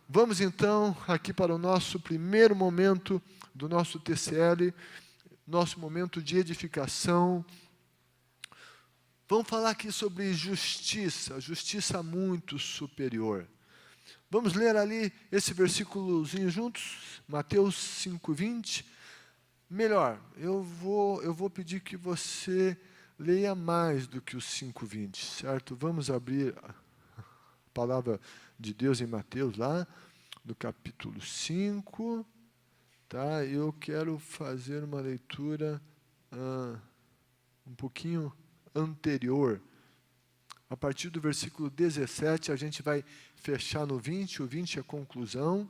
Vamos então aqui para o nosso primeiro momento do nosso TCL, nosso momento de edificação. Vamos falar aqui sobre justiça, justiça muito superior. Vamos ler ali esse versículozinho juntos, Mateus 5:20. Melhor, eu vou pedir que você leia mais do que os 5:20, certo? Vamos abrir a palavra de Deus em Mateus, lá no capítulo 5, tá? Eu quero fazer uma leitura um pouquinho anterior. A partir do versículo 17, a gente vai fechar no 20, o 20 é a conclusão,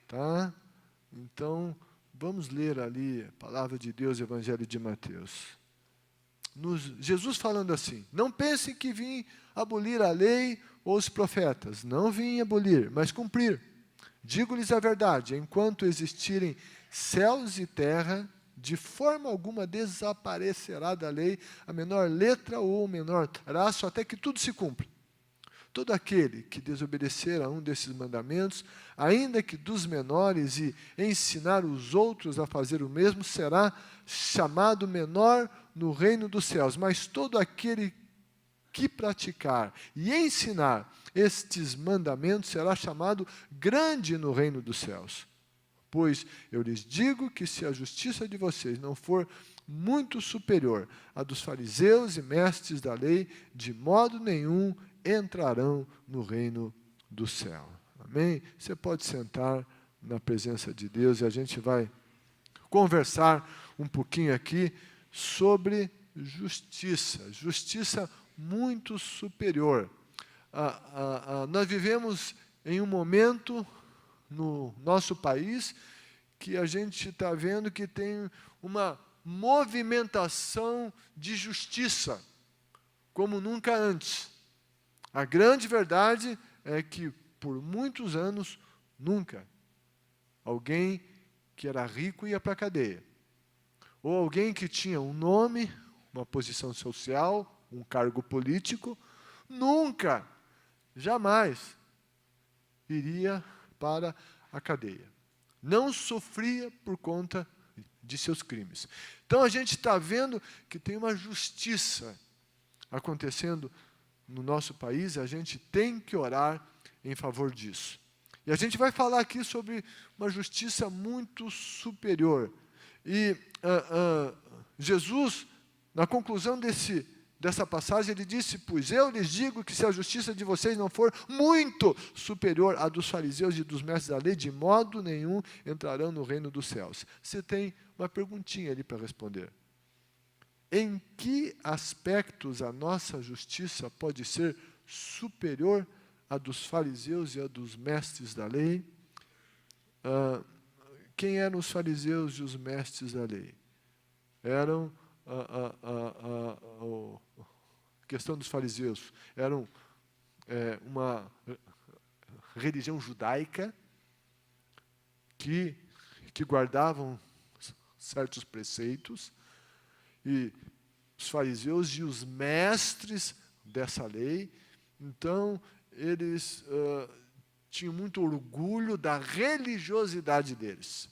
tá? Então, vamos ler ali a palavra de Deus, Evangelho de Mateus. Jesus falando assim: não pensem que vim abolir a lei ou os profetas. Não vim abolir, mas cumprir. Digo-lhes a verdade, enquanto existirem céus e terra, de forma alguma desaparecerá da lei a menor letra ou o menor traço, até que tudo se cumpra. Todo aquele que desobedecer a um desses mandamentos, ainda que dos menores, e ensinar os outros a fazer o mesmo, será chamado menor no reino dos céus. Mas todo aquele que praticar e ensinar estes mandamentos será chamado grande no reino dos céus. Pois eu lhes digo que se a justiça de vocês não for muito superior à dos fariseus e mestres da lei, de modo nenhum entrarão no reino do céu. Amém? Você pode sentar na presença de Deus e a gente vai conversar um pouquinho aqui sobre justiça. Justiça muito superior. Nós vivemos em um momento no nosso país que a gente está vendo que tem uma movimentação de justiça como nunca antes. A grande verdade é que por muitos anos nunca alguém que era rico ia para a cadeia, ou alguém que tinha um nome, uma posição social, um cargo político, nunca, jamais iria para a cadeia. Não sofria por conta de seus crimes. Então a gente está vendo que tem uma justiça acontecendo no nosso país, e a gente tem que orar em favor disso. E a gente vai falar aqui sobre uma justiça muito superior. E Jesus, na conclusão dessa passagem, ele disse: pois eu lhes digo que se a justiça de vocês não for muito superior à dos fariseus e dos mestres da lei, de modo nenhum entrarão no reino dos céus. Você tem uma perguntinha ali para responder. Em que aspectos a nossa justiça pode ser superior à dos fariseus e à dos mestres da lei? Quem eram os fariseus e os mestres da lei? Eram a questão dos fariseus, eram uma religião judaica que guardavam certos preceitos, e os fariseus e os mestres dessa lei, então eles tinham muito orgulho da religiosidade deles.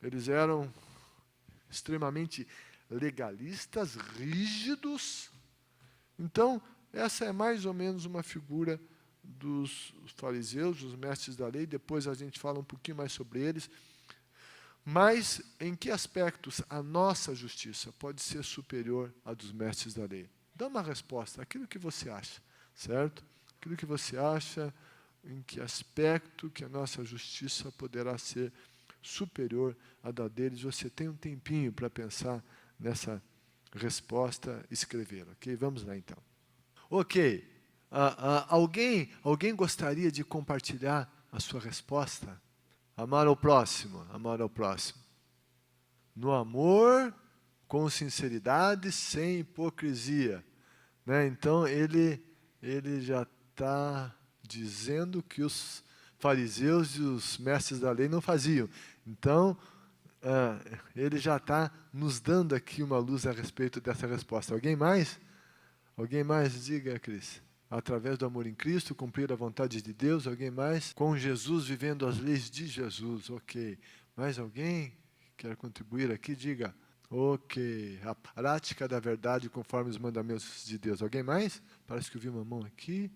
Eles eram extremamente legalistas, rígidos. Então, essa é mais ou menos uma figura dos fariseus, dos mestres da lei. Depois a gente fala um pouquinho mais sobre eles. Mas em que aspectos a nossa justiça pode ser superior à dos mestres da lei? Dá uma resposta, aquilo que você acha, certo? Aquilo que você acha, em que aspecto que a nossa justiça poderá ser superior à da deles. Você tem um tempinho para pensar nessa resposta, escrever, ok? Vamos lá então. Ok, alguém gostaria de compartilhar a sua resposta? Amar ao próximo, amar ao próximo. No amor, com sinceridade, sem hipocrisia. Né? Então, ele já está dizendo que os fariseus e os mestres da lei não faziam. Então, ele já está nos dando aqui uma luz a respeito dessa resposta. Alguém mais? Alguém mais? Diga, Cris. através do amor em Cristo, cumprir a vontade de Deus. Alguém mais? Com Jesus, vivendo as leis de Jesus. Ok. Mais alguém quer contribuir aqui? Diga. Ok. A prática da verdade conforme os mandamentos de Deus. Alguém mais? Parece que eu vi uma mão aqui.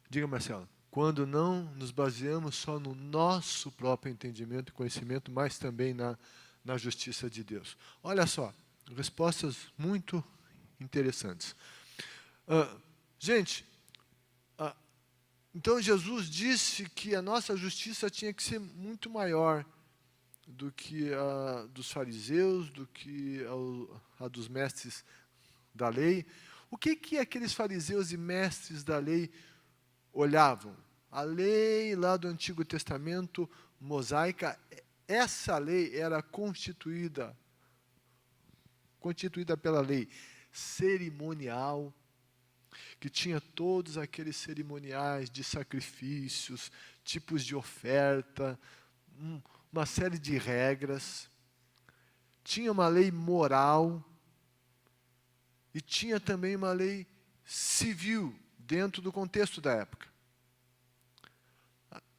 Diga, Marcelo. Quando não nos baseamos só no nosso próprio entendimento e conhecimento, mas também na justiça de Deus. Olha só, respostas muito interessantes. Gente, então Jesus disse que a nossa justiça tinha que ser muito maior do que a dos fariseus, do que a dos mestres da lei. O que aqueles fariseus e mestres da lei olhavam? A lei lá do Antigo Testamento, mosaica, essa lei era constituída pela lei cerimonial, que tinha todos aqueles cerimoniais de sacrifícios, tipos de oferta, uma série de regras. Tinha uma lei moral e tinha também uma lei civil dentro do contexto da época.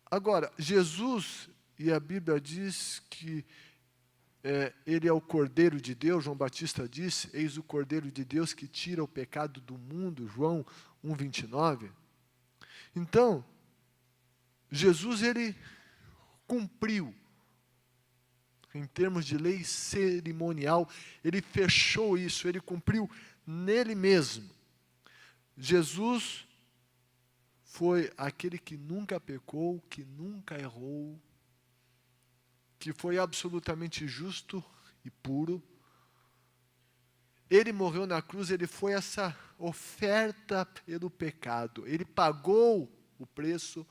Agora, Jesus, e a Bíblia diz que ele é o Cordeiro de Deus. João Batista disse: eis o Cordeiro de Deus que tira o pecado do mundo, João 1,29. Então, Jesus, ele cumpriu, em termos de lei cerimonial, ele fechou isso, ele cumpriu nele mesmo. Jesus foi aquele que nunca pecou, que nunca errou, que foi absolutamente justo e puro. Ele morreu na cruz, ele foi essa oferta pelo pecado. Ele pagou o preço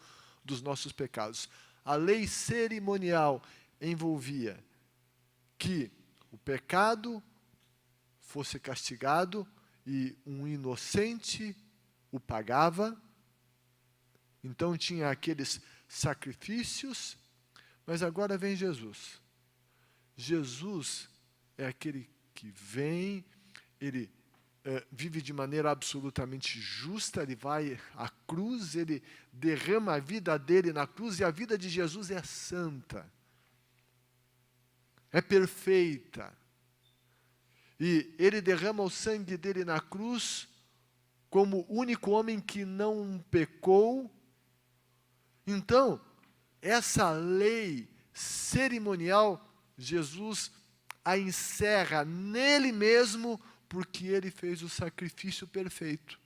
dos nossos pecados. A lei cerimonial envolvia que o pecado fosse castigado e um inocente o pagava. Então tinha aqueles sacrifícios. Mas agora vem Jesus. Jesus é aquele que vem, ele vive de maneira absolutamente justa, ele vai à cruz, ele derrama a vida dele na cruz, e a vida de Jesus é santa, é perfeita. E ele derrama o sangue dele na cruz como único homem que não pecou. Então, essa lei cerimonial, Jesus a encerra nele mesmo, porque ele fez o sacrifício perfeito.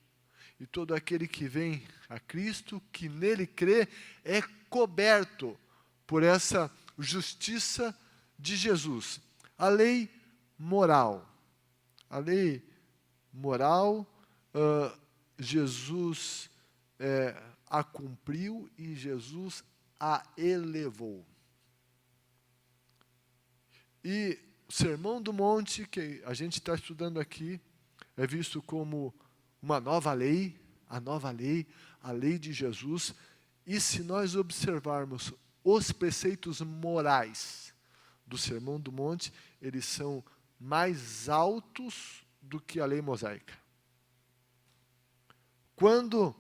E todo aquele que vem a Cristo, que nele crê, é coberto por essa justiça de Jesus. A lei moral. A lei moral, Jesus a cumpriu e Jesus a elevou. E o Sermão do Monte, que a gente está estudando aqui, é visto como uma nova lei, a lei de Jesus. E se nós observarmos os preceitos morais do Sermão do Monte, eles são mais altos do que a lei mosaica. Quando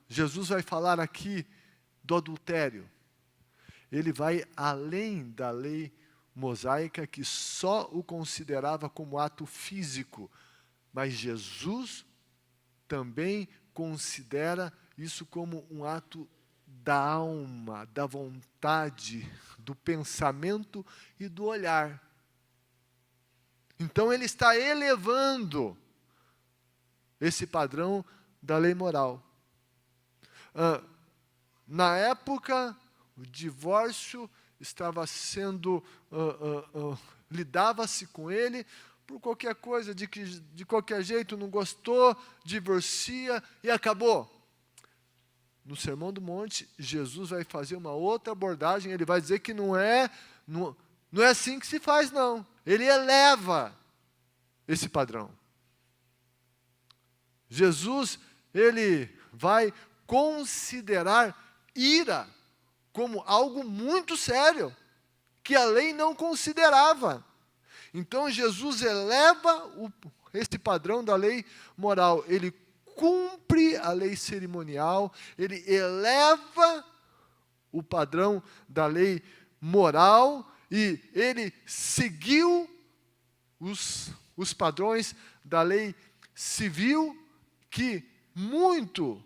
Jesus vai falar aqui do adultério, ele vai além da lei mosaica, que só o considerava como ato físico, mas Jesus também considera isso como um ato da alma, da vontade, do pensamento e do olhar. Então ele está elevando esse padrão da lei moral. Na época, o divórcio estava sendo, lidava-se com ele por qualquer coisa, de qualquer jeito, não gostou, divorcia e acabou. No Sermão do Monte, Jesus vai fazer uma outra abordagem, ele vai dizer que não é assim que se faz, não. Ele eleva esse padrão. Jesus, ele vai considerar ira como algo muito sério, que a lei não considerava. Então Jesus eleva esse padrão da lei moral, ele cumpre cumprir a lei cerimonial, ele eleva o padrão da lei moral e ele seguiu os padrões da lei civil, que muito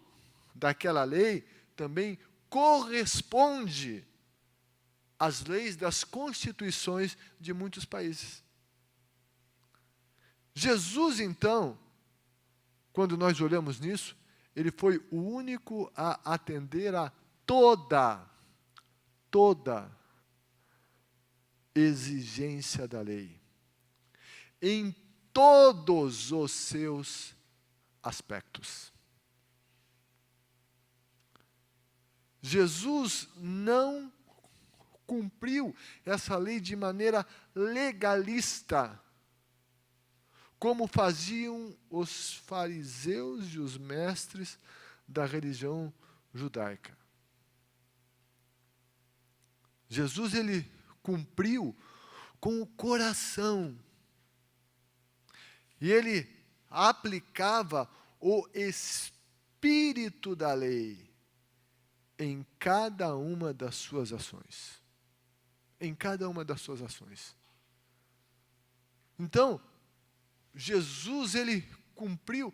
daquela lei também corresponde às leis das constituições de muitos países. Jesus, então, quando nós olhamos nisso, ele foi o único a atender a toda exigência da lei, em todos os seus aspectos. Jesus não cumpriu essa lei de maneira legalista, como faziam os fariseus e os mestres da religião judaica. Jesus, ele cumpriu com o coração. E ele aplicava o espírito da lei em cada uma das suas ações. Em cada uma das suas ações. Então, Jesus, ele cumpriu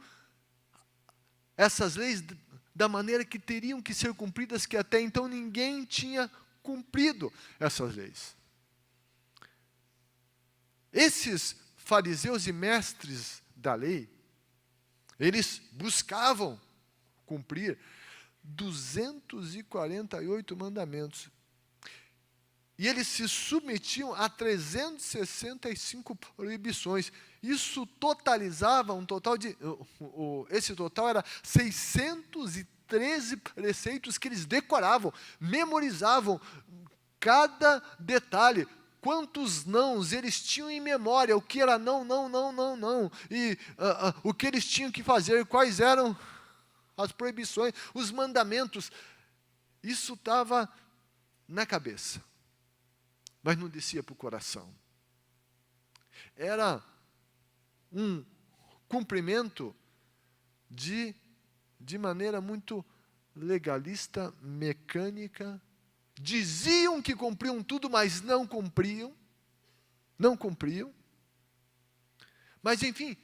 essas leis da maneira que teriam que ser cumpridas, que até então ninguém tinha cumprido essas leis. Esses fariseus e mestres da lei, eles buscavam cumprir 248 mandamentos. E eles se submetiam a 365 proibições. Isso totalizava um total de... esse total era 613 preceitos que eles decoravam, memorizavam cada detalhe. Quantos nãos eles tinham em memória, o que era não, não, não, não, não. E o que eles tinham que fazer, quais eram as proibições, os mandamentos. Isso estava na cabeça, mas não descia para o coração. Era um cumprimento de maneira muito legalista, mecânica. Diziam que cumpriam tudo, mas não cumpriam. Não cumpriam. Mas, enfim,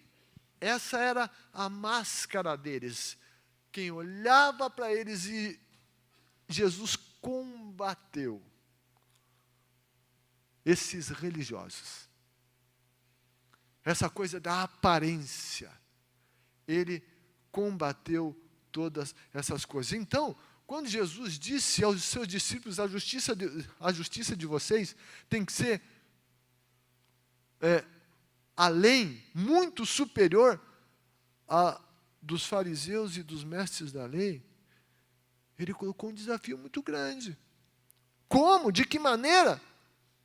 essa era a máscara deles. Quem olhava para eles, e Jesus combateu esses religiosos. Essa coisa da aparência. Ele combateu todas essas coisas. Então, quando Jesus disse aos seus discípulos, a justiça de vocês tem que ser além, muito superior a dos fariseus e dos mestres da lei, ele colocou um desafio muito grande. Como? De que maneira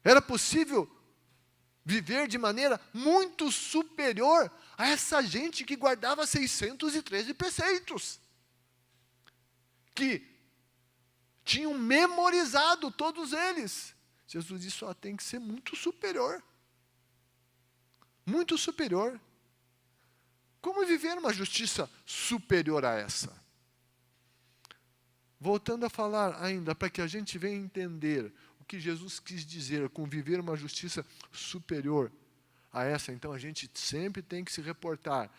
era possível viver de maneira muito superior a essa gente que guardava 613 preceitos? Que tinham memorizado todos eles. Jesus disse, só tem que ser muito superior. Muito superior. Como viver uma justiça superior a essa? Voltando a falar ainda, para que a gente venha entender o que Jesus quis dizer com viver uma justiça superior a essa, então a gente sempre tem que se reportar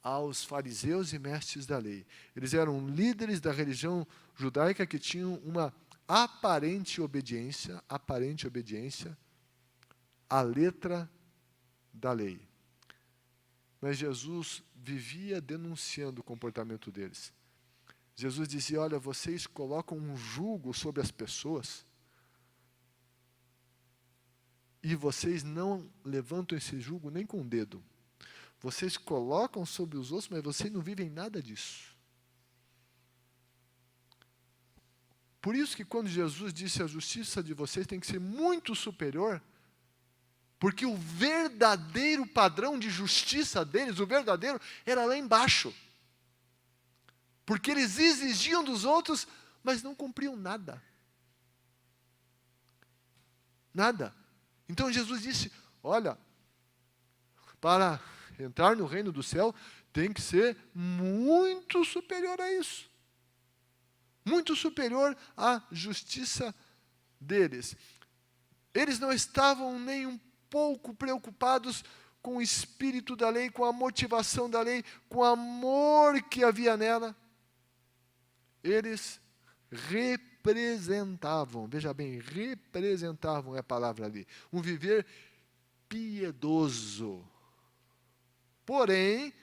aos fariseus e mestres da lei. Eles eram líderes da religião judaica que tinham uma aparente obediência à letra da lei. Mas Jesus vivia denunciando o comportamento deles. Jesus dizia, olha, vocês colocam um jugo sobre as pessoas e vocês não levantam esse jugo nem com o dedo. Vocês colocam sobre os outros, mas vocês não vivem nada disso. Por isso que quando Jesus disse a justiça de vocês tem que ser muito superior, porque o verdadeiro padrão de justiça deles, o verdadeiro, era lá embaixo. Porque eles exigiam dos outros, mas não cumpriam nada. Nada. Então Jesus disse, olha, para entrar no reino do céu, tem que ser muito superior a isso. Muito superior à justiça deles. Eles não estavam nem um pouco preocupados com o espírito da lei, com a motivação da lei, com o amor que havia nela. Eles representavam, veja bem, representavam é a palavra ali, um viver piedoso. Porém,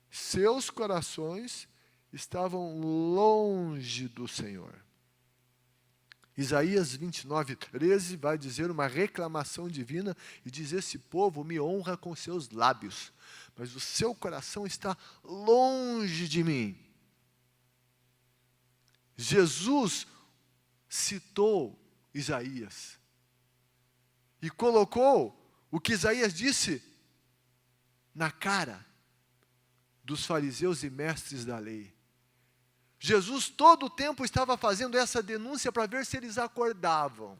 seus corações estavam longe do Senhor. Isaías 29:13 vai dizer uma reclamação divina e diz: esse povo me honra com seus lábios, mas o seu coração está longe de mim. Jesus citou Isaías e colocou o que Isaías disse na cara dos fariseus e mestres da lei. Jesus todo o tempo estava fazendo essa denúncia para ver se eles acordavam.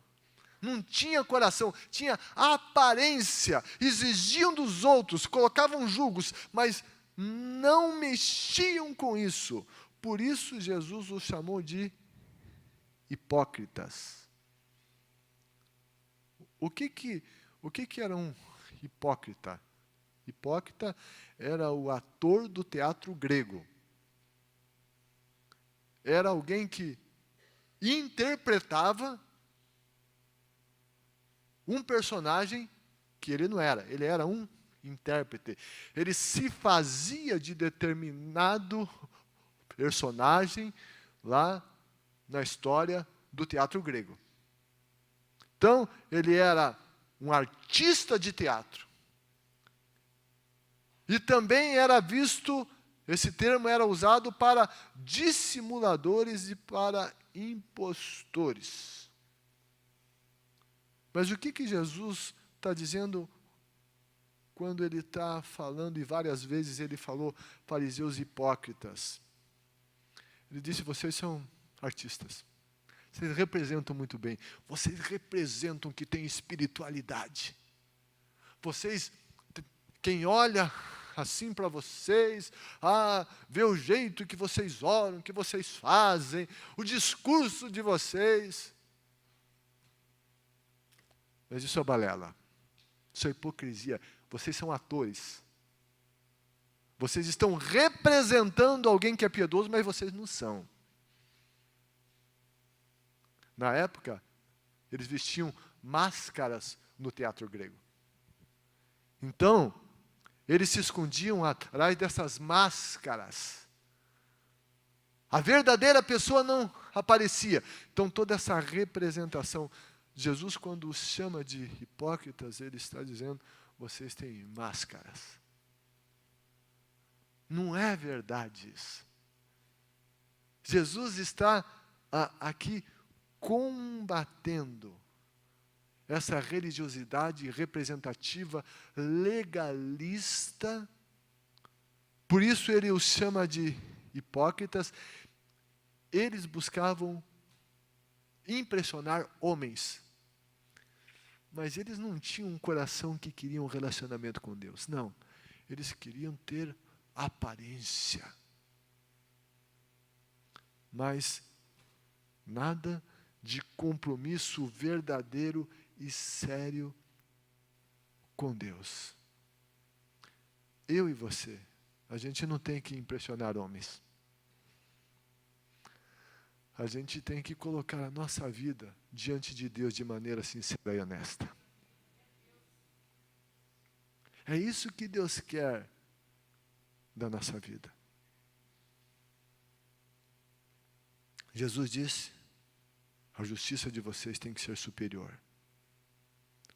Não tinha coração, tinha aparência, exigiam dos outros, colocavam julgos, mas não mexiam com isso. Por isso Jesus os chamou de hipócritas. O que era um hipócrita? Hipócrita era o ator do teatro grego. Era alguém que interpretava um personagem que ele não era. Ele era um intérprete. Ele se fazia de determinado personagem lá na história do teatro grego. Então, ele era um artista de teatro. E também era visto, esse termo era usado para dissimuladores e para impostores. Mas o que Jesus está dizendo quando ele está falando, e várias vezes ele falou fariseus hipócritas? Ele disse: vocês são artistas. Vocês representam muito bem. Vocês representam que tem espiritualidade. Vocês, quem olha assim para vocês, vê o jeito que vocês oram, que vocês fazem, o discurso de vocês. Mas isso é balela. Isso é hipocrisia. Vocês são atores. Vocês estão representando alguém que é piedoso, mas vocês não são. Na época, eles vestiam máscaras no teatro grego. Então, eles se escondiam atrás dessas máscaras. A verdadeira pessoa não aparecia. Então, toda essa representação. Jesus, quando os chama de hipócritas, ele está dizendo: vocês têm máscaras. Não é verdade isso. Jesus está aqui combatendo essa religiosidade representativa, legalista. Por isso ele os chama de hipócritas. Eles buscavam impressionar homens, mas eles não tinham um coração que queria um relacionamento com Deus. Não, eles queriam ter aparência, mas nada de compromisso verdadeiro e sério com Deus. Eu e você, a gente não tem que impressionar homens. A gente tem que colocar a nossa vida diante de Deus de maneira sincera e honesta. É isso que Deus quer da nossa vida. Jesus disse: a justiça de vocês tem que ser superior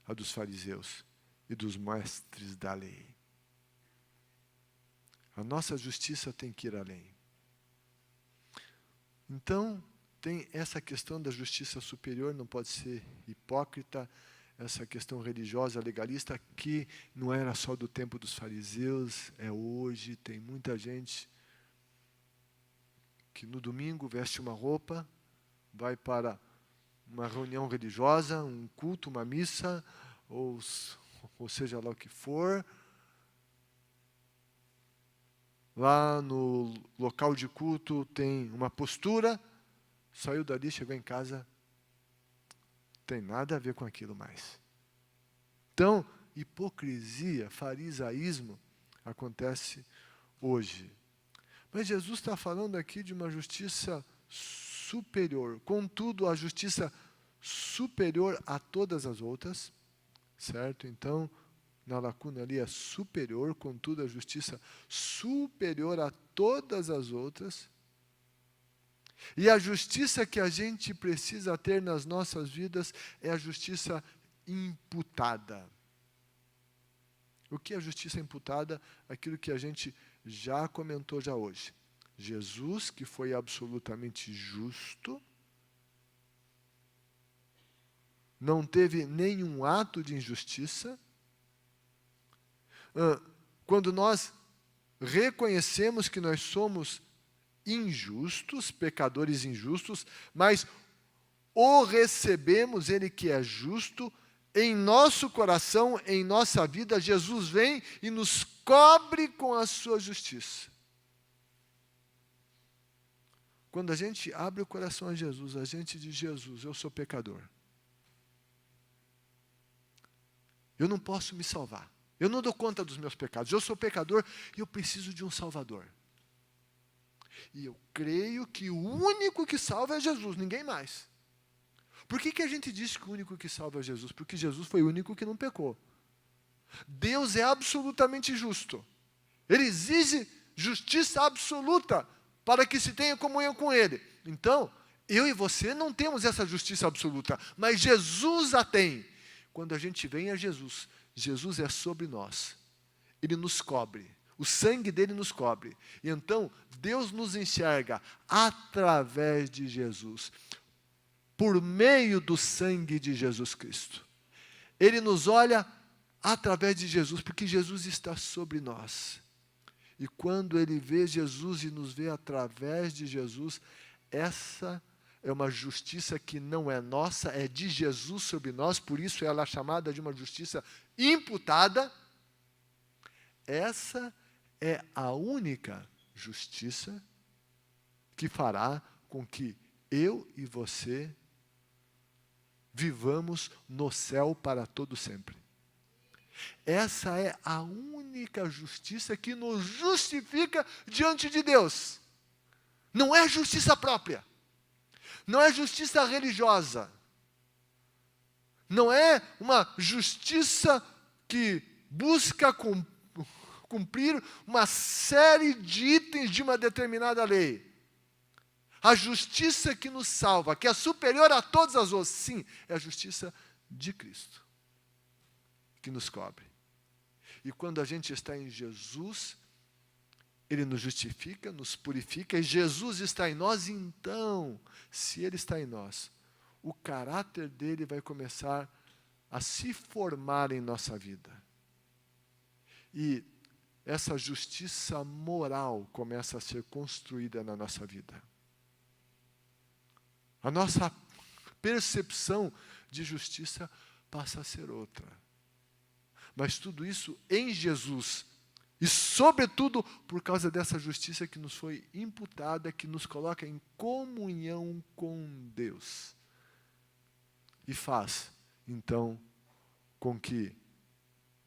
à dos fariseus e dos mestres da lei. A nossa justiça tem que ir além. Então, tem essa questão da justiça superior, não pode ser hipócrita, essa questão religiosa, legalista, que não era só do tempo dos fariseus, é hoje. Tem muita gente que no domingo veste uma roupa, vai para uma reunião religiosa, um culto, uma missa, ou seja lá o que for, lá no local de culto tem uma postura, saiu dali, chegou em casa, não tem nada a ver com aquilo mais. Então, hipocrisia, farisaísmo acontece hoje. Mas Jesus está falando aqui de uma justiça superior. Contudo, a justiça superior a todas as outras, certo? Então, na lacuna ali é superior, contudo, a justiça superior a todas as outras. E a justiça que a gente precisa ter nas nossas vidas é a justiça imputada. O que é a justiça imputada? Aquilo que a gente já comentou já hoje. Jesus, que foi absolutamente justo, não teve nenhum ato de injustiça. Quando nós reconhecemos que nós somos injustos, pecadores injustos, mas o recebemos, Ele que é justo, em nosso coração, em nossa vida, Jesus vem e nos cobre com a sua justiça. Quando a gente abre o coração a Jesus, a gente diz: Jesus, eu sou pecador. Eu não posso me salvar. Eu não dou conta dos meus pecados. Eu sou pecador e eu preciso de um Salvador. E eu creio que o único que salva é Jesus, ninguém mais. Por que a gente diz que o único que salva é Jesus? Porque Jesus foi o único que não pecou. Deus é absolutamente justo. Ele exige justiça absoluta para que se tenha comunhão com Ele. Então, eu e você não temos essa justiça absoluta, mas Jesus a tem. Quando a gente vem a Jesus, Jesus é sobre nós. Ele nos cobre. O sangue dele nos cobre. E então, Deus nos enxerga através de Jesus. Por meio do sangue de Jesus Cristo. Ele nos olha através de Jesus, porque Jesus está sobre nós. E quando Ele vê Jesus e nos vê através de Jesus, essa é uma justiça que não é nossa, é de Jesus sobre nós, por isso ela é chamada de uma justiça imputada. Essa é a única justiça que fará com que eu e você vivamos no céu para todo sempre. Essa é a única justiça que nos justifica diante de Deus. Não é justiça própria. Não é justiça religiosa. Não é uma justiça que busca cumprir uma série de itens de uma determinada lei. A justiça que nos salva, que é superior a todas as outras, sim, é a justiça de Cristo, que nos cobre. E quando a gente está em Jesus, Ele nos justifica, nos purifica, e Jesus está em nós, então, se Ele está em nós, o caráter dele vai começar a se formar em nossa vida. E essa justiça moral começa a ser construída na nossa vida. A nossa percepção de justiça passa a ser outra. Mas tudo isso em Jesus. E, sobretudo, por causa dessa justiça que nos foi imputada, que nos coloca em comunhão com Deus. E faz, então, com que,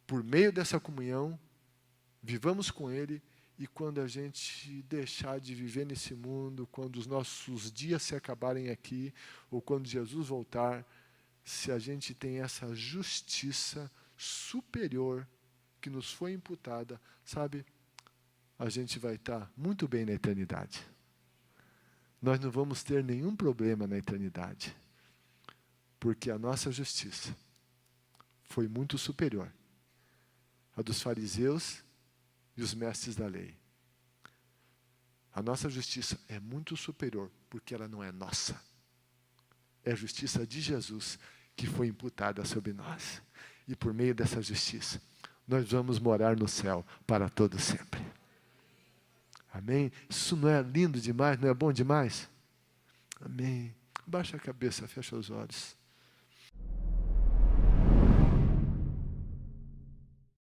por meio dessa comunhão, vivamos com Ele. E quando a gente deixar de viver nesse mundo, quando os nossos dias se acabarem aqui, ou quando Jesus voltar, se a gente tem essa justiça superior que nos foi imputada, sabe, a gente vai estar muito bem na eternidade. Nós não vamos ter nenhum problema na eternidade, porque a nossa justiça foi muito superior à dos fariseus e os mestres da lei. A nossa justiça é muito superior, porque ela não é nossa. É a justiça de Jesus que foi imputada sobre nós. E por meio dessa justiça, nós vamos morar no céu para todo sempre. Amém? Isso não é lindo demais? Não é bom demais? Amém. Baixa a cabeça, fecha os olhos.